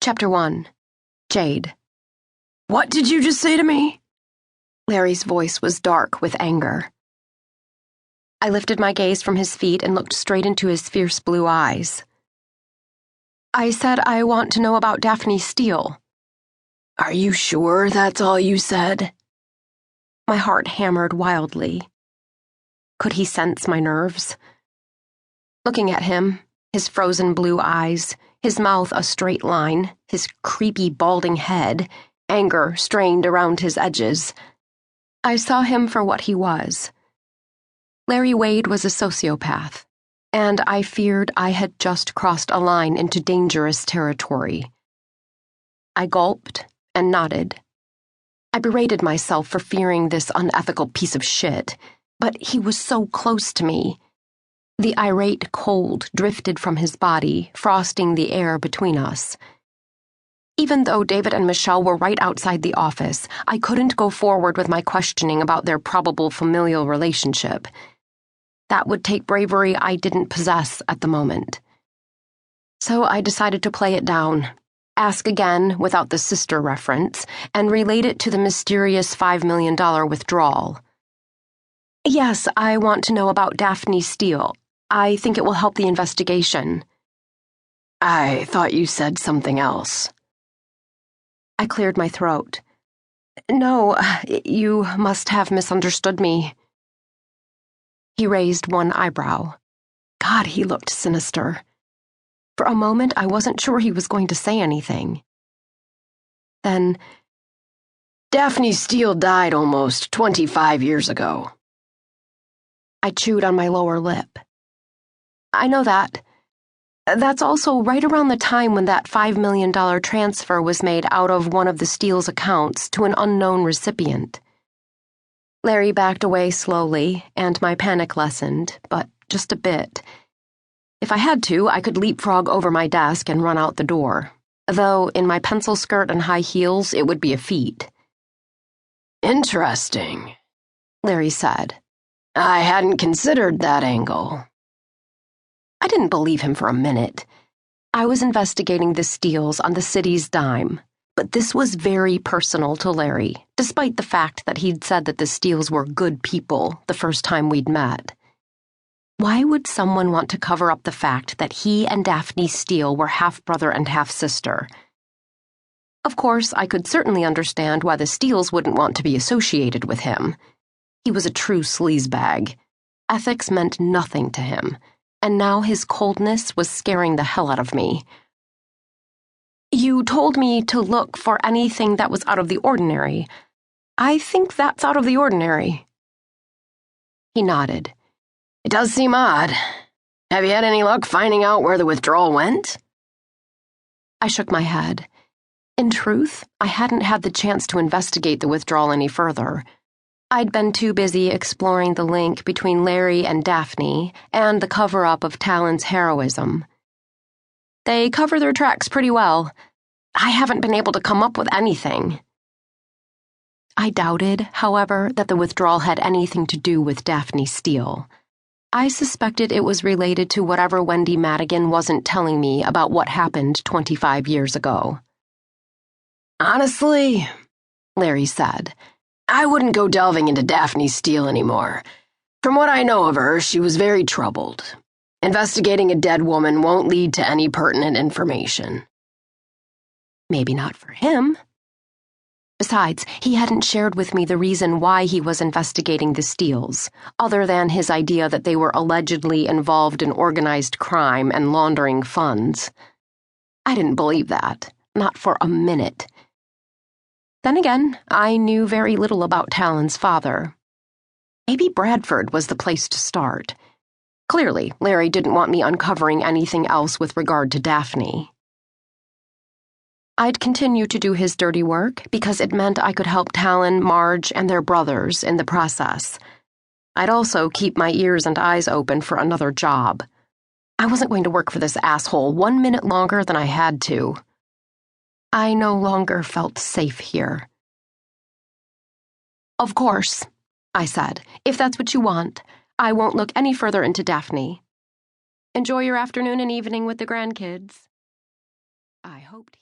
Chapter 1. Jade. What did you just say to me? Larry's voice was dark with anger. I lifted my gaze from his feet and looked straight into his fierce blue eyes. I said I want to know about Daphne Steel. Are you sure that's all you said? My heart hammered wildly. Could he sense my nerves? Looking at him, his frozen blue eyes, his mouth a straight line, his creepy balding head, anger strained around his edges, I saw him for what he was. Larry Wade was a sociopath, and I feared I had just crossed a line into dangerous territory. I gulped and nodded. I berated myself for fearing this unethical piece of shit, but he was so close to me. The irate cold drifted from his body, frosting the air between us. Even though David and Michelle were right outside the office, I couldn't go forward with my questioning about their probable familial relationship. That would take bravery I didn't possess at the moment. So I decided to play it down, ask again without the sister reference, and relate it to the mysterious $5 million withdrawal. Yes, I want to know about Daphne Steel. I think it will help the investigation. I thought you said something else. I cleared my throat. No, you must have misunderstood me. He raised one eyebrow. God, he looked sinister. For a moment, I wasn't sure he was going to say anything. Then, Daphne Steel died almost 25 years ago. I chewed on my lower lip. I know that. That's also right around the time when that $5 million transfer was made out of one of the Steel's accounts to an unknown recipient. Larry backed away slowly, and my panic lessened, but just a bit. If I had to, I could leapfrog over my desk and run out the door, though in my pencil skirt and high heels it would be a feat. Interesting, Larry said. I hadn't considered that angle. I didn't believe him for a minute. I was investigating the Steels on the city's dime, but this was very personal to Larry, despite the fact that he'd said that the Steels were good people the first time we'd met. Why would someone want to cover up the fact that he and Daphne Steel were half-brother and half-sister? Of course, I could certainly understand why the Steels wouldn't want to be associated with him. He was a true sleazebag. Ethics meant nothing to him, and now his coldness was scaring the hell out of me. You told me to look for anything that was out of the ordinary. I think that's out of the ordinary. He nodded. It does seem odd. Have you had any luck finding out where the withdrawal went? I shook my head. In truth, I hadn't had the chance to investigate the withdrawal any further. I'd been too busy exploring the link between Larry and Daphne and the cover-up of Talon's heroism. They cover their tracks pretty well. I haven't been able to come up with anything. I doubted, however, that the withdrawal had anything to do with Daphne Steel. I suspected it was related to whatever Wendy Madigan wasn't telling me about what happened 25 years ago. Honestly, Larry said, I wouldn't go delving into Daphne Steel anymore. From what I know of her, she was very troubled. Investigating a dead woman won't lead to any pertinent information. Maybe not for him. Besides, he hadn't shared with me the reason why he was investigating the Steels, other than his idea that they were allegedly involved in organized crime and laundering funds. I didn't believe that, not for a minute. Then again, I knew very little about Talon's father. Maybe Bradford was the place to start. Clearly, Larry didn't want me uncovering anything else with regard to Daphne. I'd continue to do his dirty work because it meant I could help Talon, Marge, and their brothers in the process. I'd also keep my ears and eyes open for another job. I wasn't going to work for this asshole 1 minute longer than I had to. I no longer felt safe here. Of course, I said, if that's what you want, I won't look any further into Daphne. Enjoy your afternoon and evening with the grandkids. I hoped he